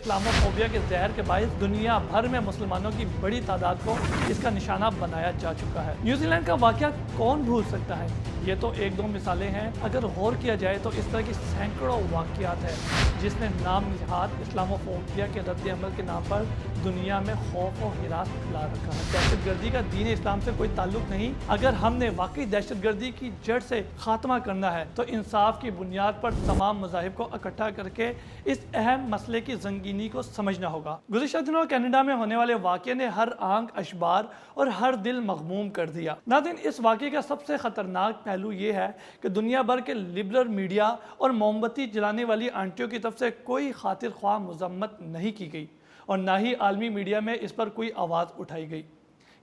Islamophobia के जहर के बायस दुनिया भर में मुसलमानों की बड़ी तादाद को इसका निशाना बनाया जा चुका है। न्यूजीलैंड का वाकया कौन भूल सकता है? ये तो एक दो मिसालें हैं, अगर गौर किया जाए तो इस तरह की सैकड़ों वाकयात हैं जिसने नाम निहाद इस्लामोफोबिया के रद्द अमल के नाम पर दुनिया में खौफ और हिरास फैला रखा है। दहशतगर्दी का दीन इस्लाम से कोई ताल्लुक नहीं। अगर हमने वाकई दहशतगर्दी की जड़ से खात्मा करना है तो इंसाफ की बुनियाद पर तमाम मज़ाहिब को इकट्ठा करके इस अहम मसले की संगीनी को समझना होगा। गुज़िश्ता दिनों कनाडा में होने वाले वाक़े ने हर आंख अशबार और हर दिल मग़मूम कर दिया। नाज़रीन, इस वाक़े का सबसे ख़तरनाक पहलू ये है कि दुनिया भर के लिबरल मीडिया और मोमबत्ती जलाने वाली आंटियों की तरफ से कोई खातिर ख्वाह मज़म्मत नहीं की गई और ना ही आलमी मीडिया में इस पर कोई आवाज़ उठाई गई।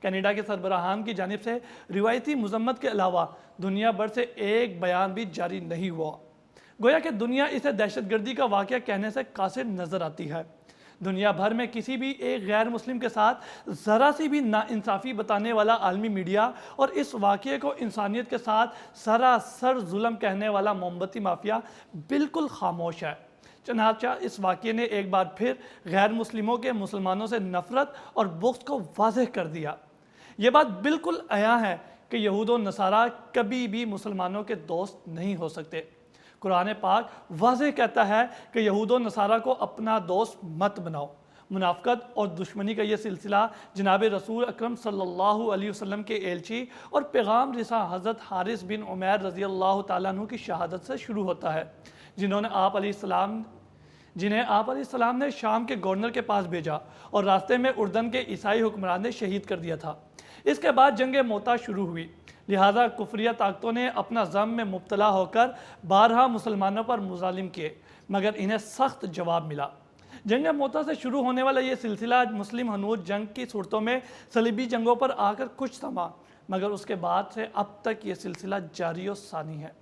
कनाडा के सरबराहान की जानिब से रिवायती मज़म्मत के अलावा दुनिया भर से एक बयान भी जारी नहीं हुआ। गोया कि दुनिया इसे दहशतगर्दी का वाक़या कहने से कासिर नज़र आती है। दुनिया भर में किसी भी एक गैर मुस्लिम के साथ ज़रा सी भी नाइंसाफ़ी बताने वाला आलमी मीडिया और इस वाक़े को इंसानियत के साथ सरासर जुल्म कहने वाला मोमबत्ती माफिया बिल्कुल खामोश है। चनाचा इस वाक़े ने एक बार फिर गैर मुस्लिमों के मुसलमानों से नफ़रत और बुग़्ज़ को वाज़ेह कर दिया। ये बात बिल्कुल आया है कि यहूद और नसारा कभी भी मुसलमानों के दोस्त नहीं हो सकते। कुरान पाक वाज़ेह कहता है कि यहूद और नसारा को अपना दोस्त मत बनाओ। मुनाफ़क़त और दुश्मनी का ये सिलसिला जनाब रसूल अकरम सल्लल्लाहु अलैहि वसल्लम के एलची और पैगाम रिसा हज़रत हारिस बिन उमैर रज़ी अल्लाह तआला अन्हु की शहादत से शुरू होता है, जिन्हें आप अलैहिस्सलाम ने शाम के गवर्नर के पास भेजा और रास्ते में उर्दन के ईसाई हुक्मरान ने शहीद कर दिया था। इसके बाद जंग मोता शुरू हुई, लिहाजा कुफरिया ताकतों ने अपना ज़म में मुब्तला होकर बारहा मुसलमानों पर मुजालिम किए, मगर इन्हें सख्त जवाब मिला। जंग मोता से शुरू होने वाला ये सिलसिला मुस्लिम हनूद जंग की सूरतों में सलीबी जंगों पर आकर कुछ थमा, मगर उसके बाद से अब तक ये सिलसिला जारी और सानी है।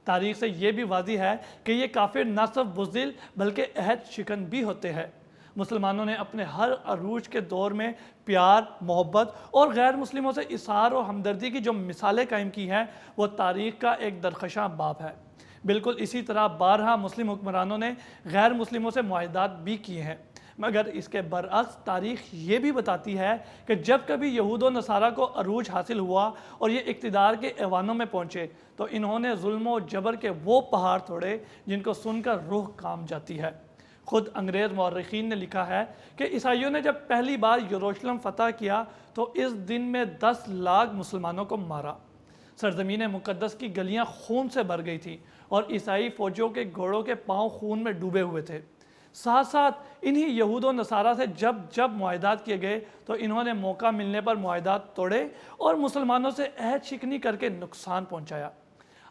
तारीख से ये भी वाज़ी है कि ये काफिर न सिर्फ बुज़दिल बल्कि अहद शिकन भी होते हैं। मुसलमानों ने अपने हर अरूज के दौर में प्यार, मोहब्बत और गैर मुस्लिमों से इसार और हमदर्दी की जो मिसालें कायम की हैं वो तारीख़ का एक दरख़शां बाब है। बिल्कुल इसी तरह बारहा मुस्लिम हुक्मरानों ने गैर मुस्लिमों से मुआहदात भी किए हैं, मगर इसके बरअक्स तारीख़ ये भी बताती है कि जब कभी यहूद और नसारा को अरूज हासिल हुआ और ये इक़्तिदार के ऐवानों में पहुँचे तो इन्होंने जुल्म और जबर के वो पहाड़ तोड़े जिनको सुनकर रूह कांप जाती है। ख़ुद अंग्रेज़ मौर्रिख़ीन ने लिखा है कि ईसाइयों ने जब पहली बार यरूशलेम फ़तह किया तो इस दिन में 10 लाख मुसलमानों को मारा। सरज़मीन मुक़द्दस की गलियाँ खून से भर गई थी और ईसाई फ़ौजियों के घोड़ों के पाँव खून में डूबे हुए थे। साथ साथ इन्हीं यहूद और नसारा से जब जब मुआहदात किए गए तो इन्होंने मौका मिलने पर मुआहदात तोड़े और मुसलमानों से अहद शिकनी करके नुकसान पहुँचाया।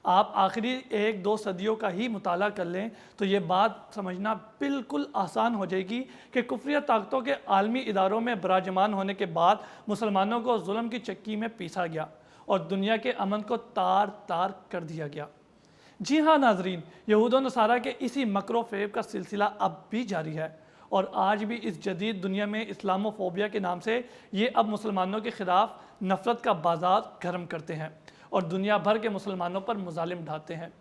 आप आखिरी 1-2 सदियों का ही मुताला कर लें तो ये बात समझना बिल्कुल आसान हो जाएगी कि कुफरिया ताकतों के आलमी इदारों में बराजमान होने के बाद मुसलमानों को जुल्म की चक्की में पीसा गया और दुनिया के अमन को तार तार कर दिया गया। जी हाँ नाजरीन, यहूद और नसारा के इसी मकरो फ़रेब का सिलसिला अब भी जारी है और आज भी इस जदीद दुनिया में इस्लामोफोबिया के नाम से ये अब मुसलमानों के ख़िलाफ़ नफ़रत का बाजार गर्म करते हैं और दुनिया भर के मुसलमानों पर मुजालिम ढाते हैं।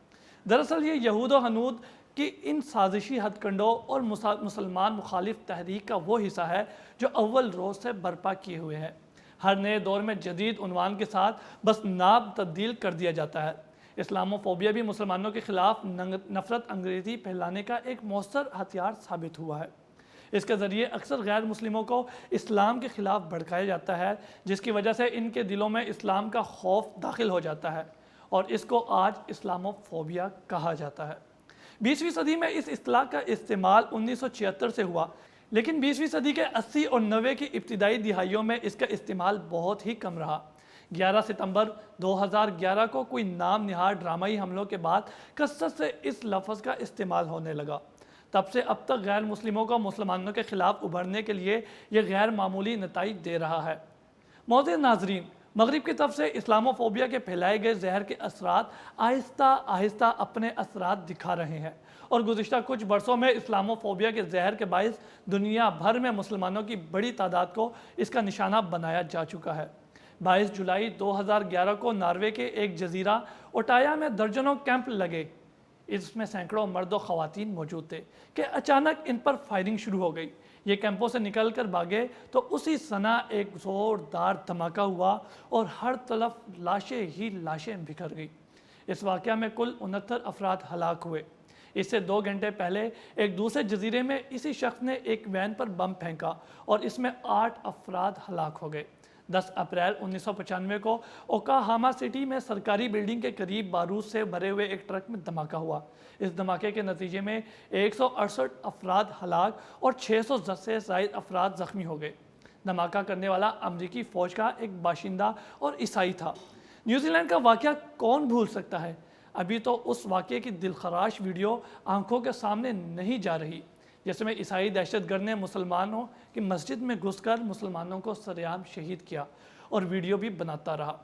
दरअसल ये यहूद और हनूद की इन साजिशी हथकंडों और मुसलमान मुखालिफ तहरीक का वो हिस्सा है जो अव्वल रोज़ से बर्पा किए हुए है। हर नए दौर में जदीद उन्वान के साथ बस नाम तब्दील कर दिया जाता है। इस्लामोफोबिया भी मुसलमानों के ख़िलाफ़ नफ़रत अंग्रेज़ी फैलाने का एक मौसर हथियार साबित हुआ है। इसके ज़रिए अक्सर गैर मुस्लिमों को इस्लाम के ख़िलाफ़ भड़काया जाता है, जिसकी वजह से इनके दिलों में इस्लाम का खौफ दाखिल हो जाता है और इसको आज इस्लामोफोबिया कहा जाता है। 20वीं सदी में इस इस्तिलाह का इस्तेमाल 1976 से हुआ, लेकिन 20वीं सदी के 80 और 90 की इब्तिदाई दिहाइयों में इसका इस्तेमाल बहुत ही कम रहा। 11 सितंबर 2011 को कोई नाम निहार ड्रामाई हमलों के बाद कसरत से इस लफ्ज़ का इस्तेमाल होने लगा। तब से अब तक गैर मुस्लिमों को मुसलमानों के ख़िलाफ़ उभरने के लिए यह गैर मामूली नताइज दे रहा है। मोअज़्ज़िज़ नाज़रीन, मगरिब की तरफ से इस्लामोफोबिया के फैलाए गए जहर के असरात आहिस्ता आहिस्ता अपने असरात दिखा रहे हैं और गुज़िश्ता कुछ बरसों में इस्लामोफोबिया के जहर के बायस दुनिया भर में मुसलमानों की बड़ी तादाद को इसका निशाना बनाया जा चुका है। 22 जुलाई 2011 को नॉर्वे के एक जजीरा ओटाया में दर्जनों कैंप लगे। इसमें सैकड़ों मर्द और ख़वातीन मौजूद थे कि अचानक इन पर फायरिंग शुरू हो गई। ये कैंपों से निकल कर भागे तो उसी सना एक ज़ोरदार धमाका हुआ और हर तरफ लाशें ही लाशें बिखर गई। इस वाक़या में कुल 69 अफराद हलाक हुए। इससे 2 घंटे पहले एक दूसरे जजीरे में इसी शख्स ने एक वैन पर बम फेंका और इसमें 8 अफराद हलाक हो गए। 10 अप्रैल 1995 को ओकाहामा सिटी में सरकारी बिल्डिंग के करीब बारूद से भरे हुए एक ट्रक में धमाका हुआ। इस धमाके के नतीजे में 168 अफराद हलाक और 610 से ज़ायद अफराद ज़ख्मी हो गए। धमाका करने वाला अमरीकी फ़ौज का एक बाशिंदा और ईसाई था। न्यूजीलैंड का वाक़या कौन भूल सकता है। अभी तो उस वाक़े की दिलखराश वीडियो आंखों के सामने नहीं जा रही, जिसमें ईसाई दहशतगर्द ने मुसलमानों की मस्जिद में घुसकर मुसलमानों को सरेआम शहीद किया और वीडियो भी बनाता रहा।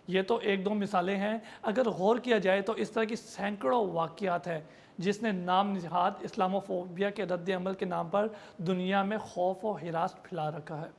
ये तो 1-2 मिसालें हैं। अगर गौर किया जाए तो इस तरह की सैकड़ों वाक़यात हैं जिसने नाम निहाद इस्लामोफोबिया के रद्द अमल के नाम पर दुनिया में खौफ और हिरास फैला रखा है।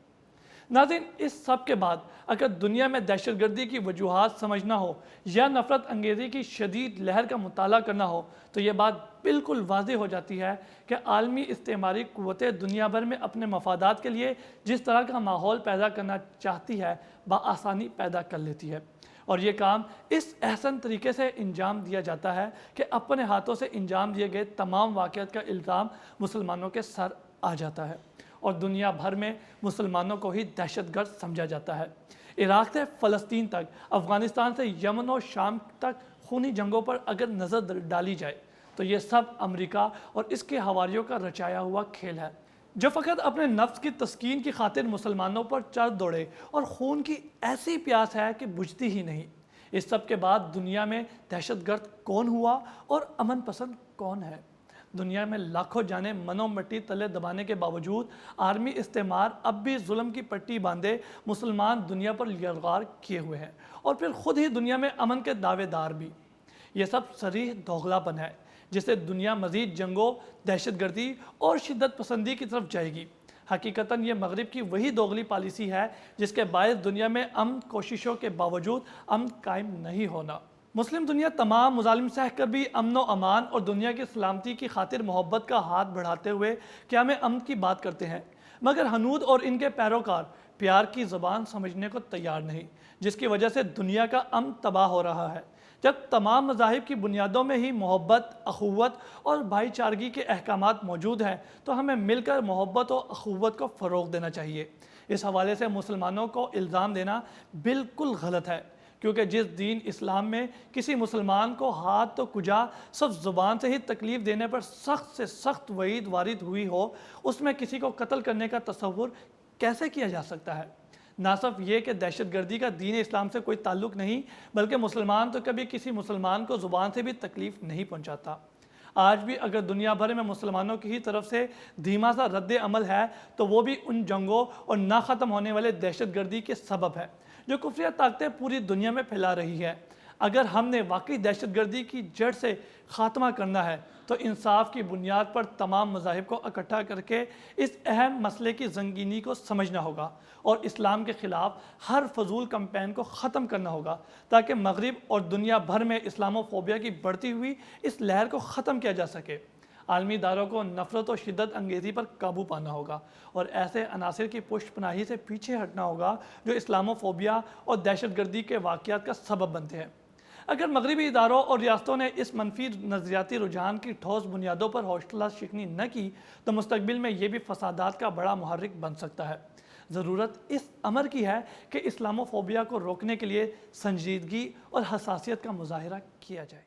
नाज़रीन, इस सब के बाद अगर दुनिया में दहशतगर्दी की वजूहात समझना हो या नफ़रत अंगेज़ी की शदीद लहर का मुताला करना हो तो ये बात बिल्कुल वाज़ेह हो जाती है कि आलमी इस्तेमारी क़ुव्वतें दुनिया भर में अपने मफादात के लिए जिस तरह का माहौल पैदा करना चाहती है बआसानी पैदा कर लेती है, और ये काम इस एहसन तरीके से इंजाम दिया जाता है कि अपने हाथों से इंजाम दिए गए तमाम वाक़यात का इल्ज़ाम मुसलमानों के सर आ जाता है और दुनिया भर में मुसलमानों को ही दहशतगर्द समझा जाता है। इराक़ से फ़लस्तीन तक, अफ़गानिस्तान से यमन और शाम तक खूनी जंगों पर अगर नज़र डाली जाए तो ये सब अमेरिका और इसके हवारियों का रचाया हुआ खेल है, जो फ़कत अपने नफ्स की तस्कीन की खातिर मुसलमानों पर चढ़ दौड़े और खून की ऐसी प्यास है कि बुझती ही नहीं। इस सब के बाद दुनिया में दहशतगर्द कौन हुआ और अमन पसंद कौन है। दुनिया में लाखों जाने मनो मट्टी तले दबाने के बावजूद आर्मी इस्तेमार अब भी जुल्म की पट्टी बांधे मुसलमान दुनिया पर यलगार किए हुए हैं और फिर खुद ही दुनिया में अमन के दावेदार भी। ये सब सरीह दोगलापन है जिससे दुनिया मज़ीद जंगों, दहशतगर्दी और शिद्दत पसंदी की तरफ जाएगी। हकीकतन ये मगरिब की वही दोगली पॉलिसी है जिसके बायस दुनिया में अमन कोशिशों के बावजूद अमन कायम नहीं होना। मुस्लिम दुनिया तमाम मुजालिम सह कर भी अमन व अमान और दुनिया की सलामती की खातिर मोहब्बत का हाथ बढ़ाते हुए क़याम अमन की बात करते हैं, मगर हनूद और इनके पैरोकार प्यार की ज़बान समझने को तैयार नहीं, जिसकी वजह से दुनिया का अमन तबाह हो रहा है। जब तमाम मज़ाहिब की बुनियादों में ही मोहब्बत, अखुवत और भाईचारगी के अहकामात मौजूद हैं तो हमें मिलकर मोहब्बत और अखुवत को फ़रोग़ देना चाहिए। इस हवाले से मुसलमानों को इल्ज़ाम देना बिल्कुल गलत है, क्योंकि जिस दीन इस्लाम में किसी मुसलमान को हाथ तो कुजा सिर्फ ज़ुबान से ही तकलीफ़ देने पर सख्त से सख्त वईद वारिद हुई हो, उसमें किसी को कत्ल करने का तसव्वुर कैसे किया जा सकता है। ना सिर्फ ये कि दहशतगर्दी का दीन इस्लाम से कोई ताल्लुक़ नहीं, बल्कि मुसलमान तो कभी किसी मुसलमान को ज़ुबान से भी तकलीफ़ नहीं पहुँचाता। आज भी अगर दुनिया भर में मुसलमानों की ही तरफ से धीमा सा रद्द अमल है तो वो भी उन जंगों और ना ख़त्म होने वाले दहशतगर्दी के सबब है जो कुफरिया ताकतें पूरी दुनिया में फैला रही है। अगर हमने वाकई दहशतगर्दी की जड़ से ख़ात्मा करना है तो इंसाफ की बुनियाद पर तमाम मज़ाहिब को इकट्ठा करके इस अहम मसले की ज़ंगीनी को समझना होगा और इस्लाम के ख़िलाफ़ हर फजूल कैंपेन को ख़त्म करना होगा, ताकि मगरिब और दुनिया भर में इस्लामोफोबिया की बढ़ती हुई इस लहर को ख़त्म किया जा सके। आलमी इदारों को नफ़रत और शिद्दत अंगेज़ी पर काबू पाना होगा और ऐसे अनासिर की पुष्टपनाही से पीछे हटना होगा जो इस्लामोफोबिया और दहशतगर्दी के वाक़यात का सबब बनते हैं। अगर मगरबी इदारों और रियासतों ने इस मनफी नज़रियाती रुझान की ठोस बुनियादों पर हौसला शिकनी न की तो मुस्तकबिल में ये भी फसादात का बड़ा मुहर्रिक बन सकता है। ज़रूरत इस अमर की है कि इस्लामोफोबिया को रोकने के लिए संजीदगी और हसासियत का मुजाहिरा किया जाए।